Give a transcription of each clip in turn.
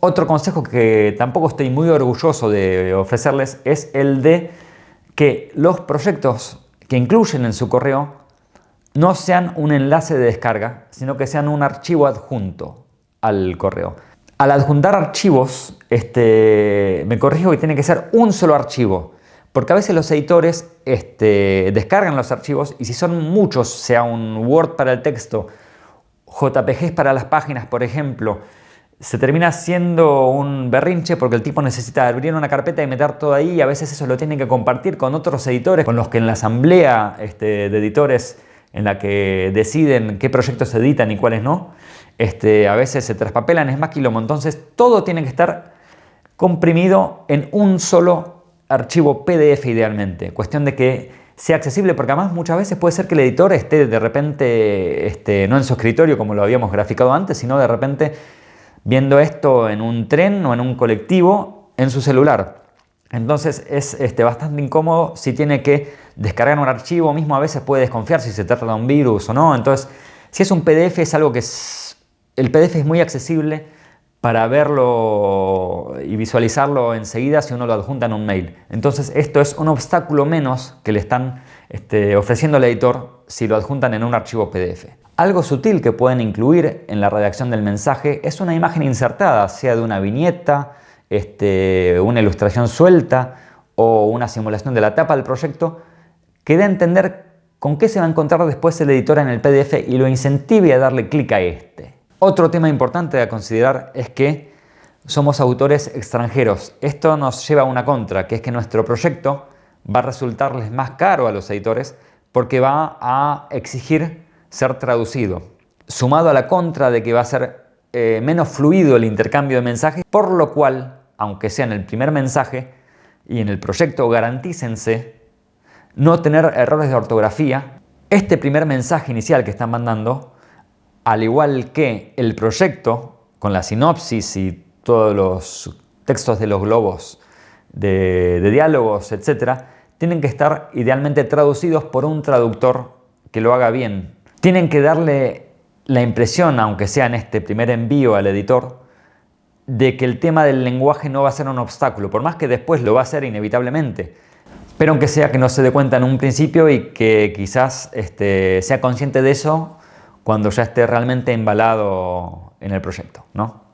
Otro consejo que tampoco estoy muy orgulloso de ofrecerles es el de que los proyectos que incluyen en su correo no sean un enlace de descarga, sino que sean un archivo adjunto al correo. Al adjuntar archivos, me corrijo que tiene que ser un solo archivo, porque a veces los editores descargan los archivos y si son muchos, sea un Word para el texto, JPGs para las páginas, por ejemplo, se termina siendo un berrinche porque el tipo necesita abrir una carpeta y meter todo ahí y a veces eso lo tiene que compartir con otros editores con los que en la asamblea de editores en la que deciden qué proyectos se editan y cuáles no, a veces se traspapelan, es más quilombo. Entonces todo tiene que estar comprimido en un solo archivo PDF idealmente. Cuestión de que sea accesible, porque además muchas veces puede ser que el editor esté de repente no en su escritorio como lo habíamos graficado antes, sino de repente viendo esto en un tren o en un colectivo en su celular. Entonces es bastante incómodo si tiene que descargar un archivo, mismo a veces puede desconfiar si se trata de un virus o no. Entonces, si es un PDF, es algo que el PDF es muy accesible para verlo y visualizarlo enseguida si uno lo adjunta en un mail. Entonces, esto es un obstáculo menos que le están ofreciendo al editor si lo adjuntan en un archivo PDF. Algo sutil que pueden incluir en la redacción del mensaje es una imagen insertada, sea de una viñeta, una ilustración suelta o una simulación de la tapa del proyecto que dé a entender con qué se va a encontrar después el editor en el PDF y lo incentive a darle clic a este. Otro tema importante a considerar es que somos autores extranjeros. Esto nos lleva a una contra, que es que nuestro proyecto va a resultarles más caro a los editores porque va a exigir ser traducido, sumado a la contra de que va a ser menos fluido el intercambio de mensajes, por lo cual, aunque sea en el primer mensaje y en el proyecto, garantícense no tener errores de ortografía. Este primer mensaje inicial que están mandando, al igual que el proyecto, con la sinopsis y todos los textos de los globos de diálogos, etc., tienen que estar idealmente traducidos por un traductor que lo haga bien. Tienen que darle la impresión, aunque sea en este primer envío al editor, de que el tema del lenguaje no va a ser un obstáculo, por más que después lo va a ser inevitablemente. Pero aunque sea que no se dé cuenta en un principio y que quizás sea consciente de eso cuando ya esté realmente embalado en el proyecto, ¿no?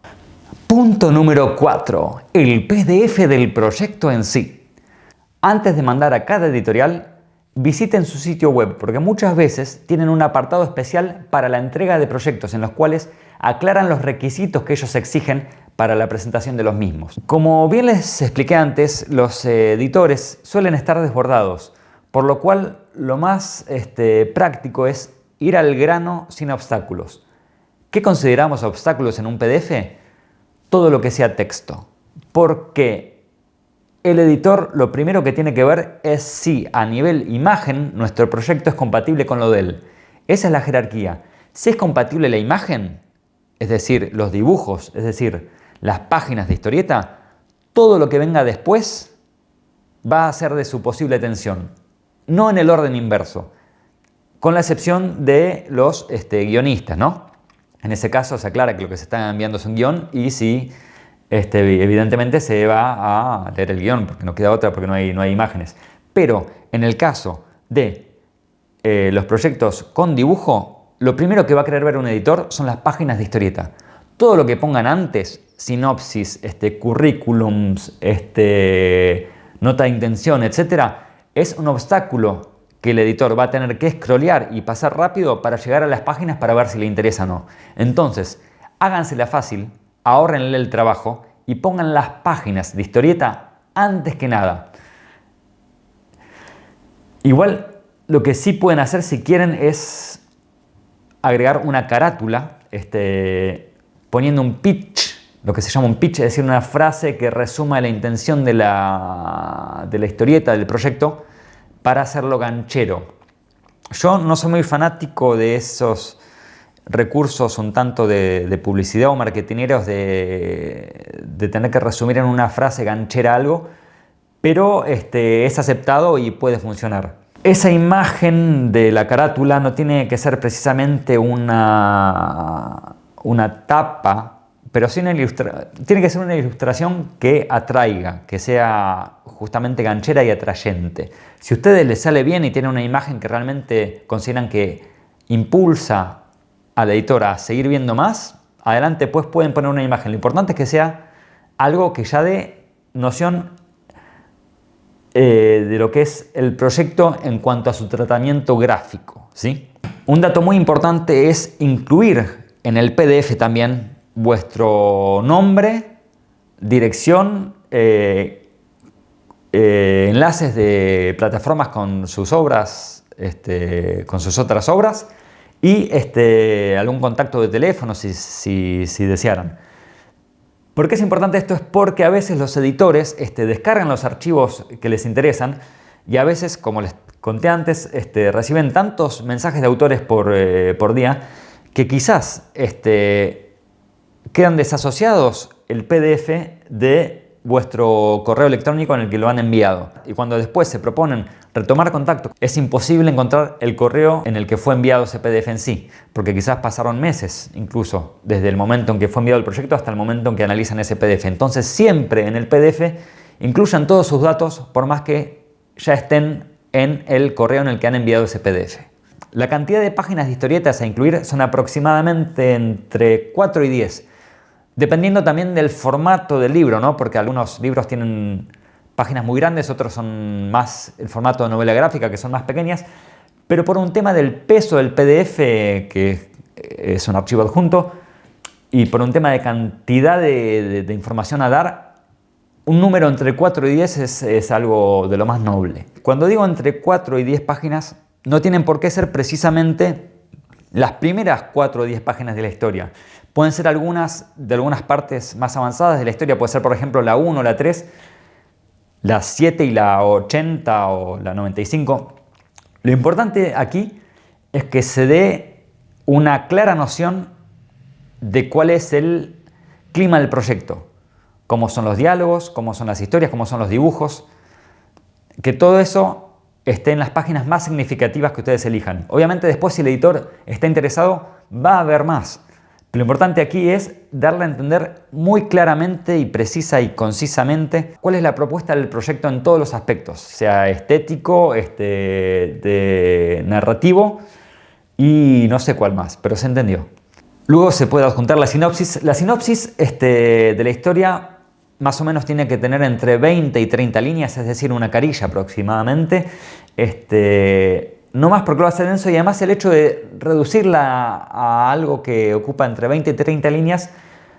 Punto número 4. El PDF del proyecto en sí. Antes de mandar a cada editorial, visiten su sitio web porque muchas veces tienen un apartado especial para la entrega de proyectos en los cuales aclaran los requisitos que ellos exigen para la presentación de los mismos. Como bien les expliqué antes, los editores suelen estar desbordados, por lo cual lo más práctico es ir al grano sin obstáculos. ¿Qué consideramos obstáculos en un PDF? Todo lo que sea texto, porque el editor lo primero que tiene que ver es si a nivel imagen nuestro proyecto es compatible con lo de él. Esa es la jerarquía. Si es compatible la imagen, es decir, los dibujos, es decir, las páginas de historieta, todo lo que venga después va a ser de su posible atención, no en el orden inverso, con la excepción de los guionistas, ¿no? En ese caso se aclara que lo que se está enviando es un guión y si evidentemente se va a leer el guión porque no queda otra, porque no hay imágenes. Pero en el caso de los proyectos con dibujo, lo primero que va a querer ver un editor son las páginas de historieta. Todo lo que pongan antes, sinopsis, currículums, nota de intención, etc., es un obstáculo que el editor va a tener que scrollear y pasar rápido para llegar a las páginas para ver si le interesa o no. Entonces, hágansela fácil, ahórrenle el trabajo y pongan las páginas de historieta antes que nada. Igual, lo que sí pueden hacer si quieren es agregar una carátula, poniendo un pitch, lo que se llama un pitch, es decir, una frase que resuma la intención de la historieta, del proyecto, para hacerlo ganchero. Yo no soy muy fanático de esos recursos un tanto de publicidad o marketineros de tener que resumir en una frase ganchera algo, pero es aceptado y puede funcionar. Esa imagen de la carátula no tiene que ser precisamente una tapa pero sí tiene que ser una ilustración que atraiga, que sea justamente ganchera y atrayente. Si a ustedes les sale bien y tienen una imagen que realmente consideran que impulsa al editor a seguir viendo más, adelante pues pueden poner una imagen. Lo importante es que sea algo que ya dé noción de lo que es el proyecto en cuanto a su tratamiento gráfico, ¿sí? Un dato muy importante es incluir en el PDF también vuestro nombre, dirección, enlaces de plataformas con sus obras, con sus otras obras y algún contacto de teléfono si desearan. ¿Por qué es importante esto? Es porque a veces los editores descargan los archivos que les interesan y a veces, como les conté antes, reciben tantos mensajes de autores por día que quizás quedan desasociados el PDF de vuestro correo electrónico en el que lo han enviado. Y cuando después se proponen retomar contacto, es imposible encontrar el correo en el que fue enviado ese PDF en sí, porque quizás pasaron meses, incluso desde el momento en que fue enviado el proyecto hasta el momento en que analizan ese PDF. Entonces siempre en el PDF incluyan todos sus datos, por más que ya estén en el correo en el que han enviado ese PDF. La cantidad de páginas de historietas a incluir son aproximadamente entre 4 y 10. Dependiendo también del formato del libro, ¿no? Porque algunos libros tienen páginas muy grandes, otros son más el formato de novela gráfica, que son más pequeñas, pero por un tema del peso del PDF, que es un archivo adjunto, y por un tema de cantidad de información a dar, un número entre 4 y 10 es algo de lo más noble. Cuando digo entre 4 y 10 páginas, no tienen por qué ser precisamente las primeras 4 o 10 páginas de la historia. Pueden ser algunas de algunas partes más avanzadas de la historia, puede ser por ejemplo la 1 o la 3, la 7 y la 80 o la 95. Lo importante aquí es que se dé una clara noción de cuál es el clima del proyecto, cómo son los diálogos, cómo son las historias, cómo son los dibujos, que todo eso esté en las páginas más significativas que ustedes elijan. Obviamente después, si el editor está interesado, va a haber más. Lo importante aquí es darle a entender muy claramente y precisa y concisamente cuál es la propuesta del proyecto en todos los aspectos, sea estético, de narrativo y no sé cuál más, pero se entendió. Luego se puede adjuntar la sinopsis. La sinopsis de la historia más o menos tiene que tener entre 20 y 30 líneas, es decir, una carilla aproximadamente. No más porque lo hace denso, y además el hecho de reducirla a algo que ocupa entre 20 y 30 líneas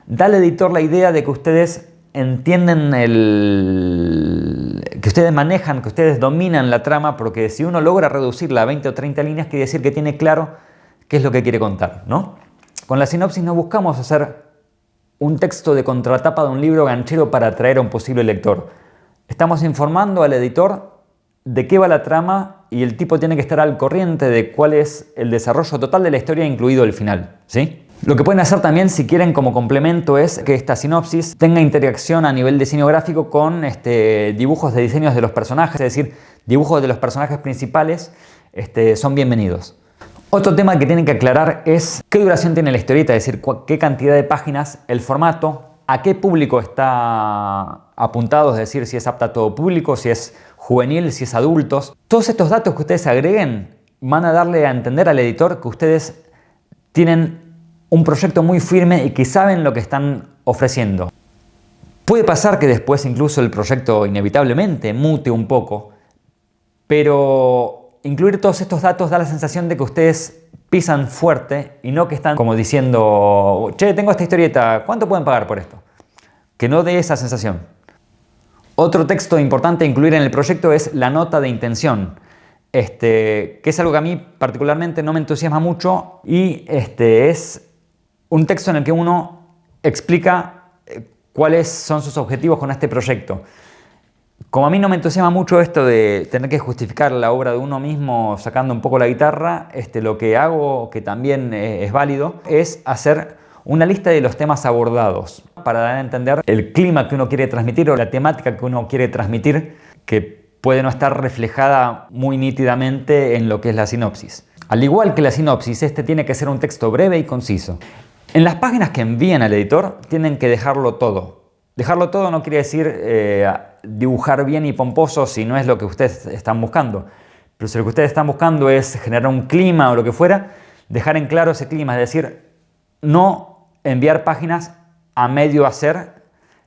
da al editor la idea de que ustedes entienden que ustedes manejan, que ustedes dominan la trama, porque si uno logra reducirla a 20 o 30 líneas quiere decir que tiene claro qué es lo que quiere contar, ¿no? Con la sinopsis no buscamos hacer un texto de contratapa de un libro ganchero para atraer a un posible lector. Estamos informando al editor de qué va la trama y el tipo tiene que estar al corriente de cuál es el desarrollo total de la historia, incluido el final, ¿sí? Lo que pueden hacer también, si quieren, como complemento, es que esta sinopsis tenga interacción a nivel de diseño gráfico con dibujos de diseños de los personajes, es decir, dibujos de los personajes principales son bienvenidos. Otro tema que tienen que aclarar es qué duración tiene la historieta, es decir, qué cantidad de páginas, el formato, a qué público está apuntado, es decir, si es apta a todo público, si es juvenil, si es adultos. Todos estos datos que ustedes agreguen van a darle a entender al editor que ustedes tienen un proyecto muy firme y que saben lo que están ofreciendo. Puede pasar que después incluso el proyecto inevitablemente mute un poco, pero incluir todos estos datos da la sensación de que ustedes pisan fuerte y no que están como diciendo, che, tengo esta historieta, ¿cuánto pueden pagar por esto? Que no dé esa sensación. Otro texto importante a incluir en el proyecto es la nota de intención, que es algo que a mí particularmente no me entusiasma mucho, y es un texto en el que uno explica cuáles son sus objetivos con este proyecto. Como a mí no me entusiasma mucho esto de tener que justificar la obra de uno mismo sacando un poco la guitarra, lo que hago, que también es válido, es hacer una lista de los temas abordados para dar a entender el clima que uno quiere transmitir o la temática que uno quiere transmitir, que puede no estar reflejada muy nítidamente en lo que es la sinopsis. Al igual que la sinopsis, tiene que ser un texto breve y conciso. En las páginas que envían al editor tienen que dejarlo todo. Dejarlo todo no quiere decir dibujar bien y pomposo si no es lo que ustedes están buscando. Pero si lo que ustedes están buscando es generar un clima o lo que fuera, dejar en claro ese clima, es decir, no enviar páginas a medio hacer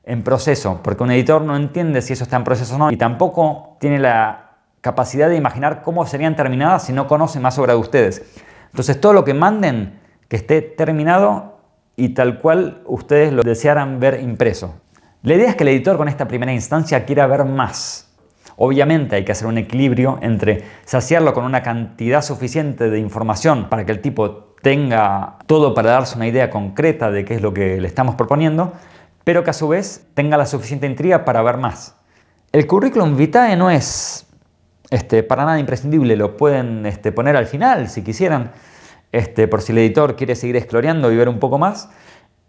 en proceso, porque un editor no entiende si eso está en proceso o no y tampoco tiene la capacidad de imaginar cómo serían terminadas si no conoce más sobre ustedes. Entonces todo lo que manden que esté terminado y tal cual ustedes lo desearan ver impreso. La idea es que el editor con esta primera instancia quiera ver más. Obviamente hay que hacer un equilibrio entre saciarlo con una cantidad suficiente de información para que el tipo tenga todo para darse una idea concreta de qué es lo que le estamos proponiendo, pero que a su vez tenga la suficiente intriga para ver más. El currículum vitae no es para nada imprescindible, lo pueden poner al final si quisieran, por si el editor quiere seguir exploreando y ver un poco más.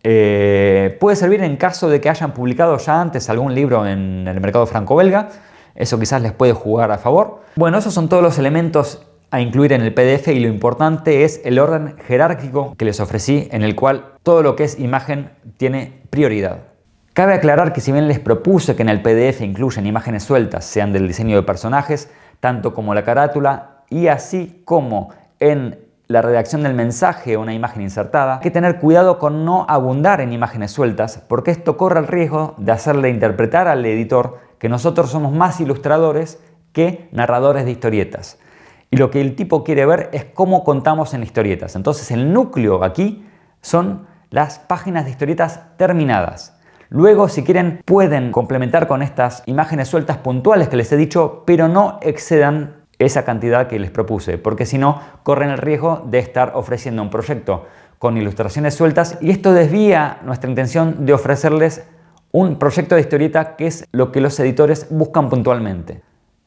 Puede servir en caso de que hayan publicado ya antes algún libro en el mercado franco-belga. Eso quizás les puede jugar a favor. Bueno, esos son todos los elementos a incluir en el PDF y lo importante es el orden jerárquico que les ofrecí, en el cual todo lo que es imagen tiene prioridad. Cabe aclarar que si bien les propuse que en el PDF incluyan imágenes sueltas, sean del diseño de personajes, tanto como la carátula y así como en la redacción del mensaje o una imagen insertada, hay que tener cuidado con no abundar en imágenes sueltas, porque esto corre el riesgo de hacerle interpretar al editor que nosotros somos más ilustradores que narradores de historietas. Y lo que el tipo quiere ver es cómo contamos en historietas. Entonces el núcleo aquí son las páginas de historietas terminadas. Luego, si quieren, pueden complementar con estas imágenes sueltas puntuales que les he dicho, pero no excedan esa cantidad que les propuse, porque si no, corren el riesgo de estar ofreciendo un proyecto con ilustraciones sueltas y esto desvía nuestra intención de ofrecerles un proyecto de historieta, que es lo que los editores buscan puntualmente.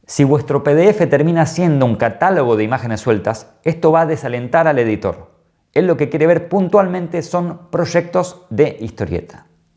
Si vuestro PDF termina siendo un catálogo de imágenes sueltas, esto va a desalentar al editor. Él lo que quiere ver puntualmente son proyectos de historieta.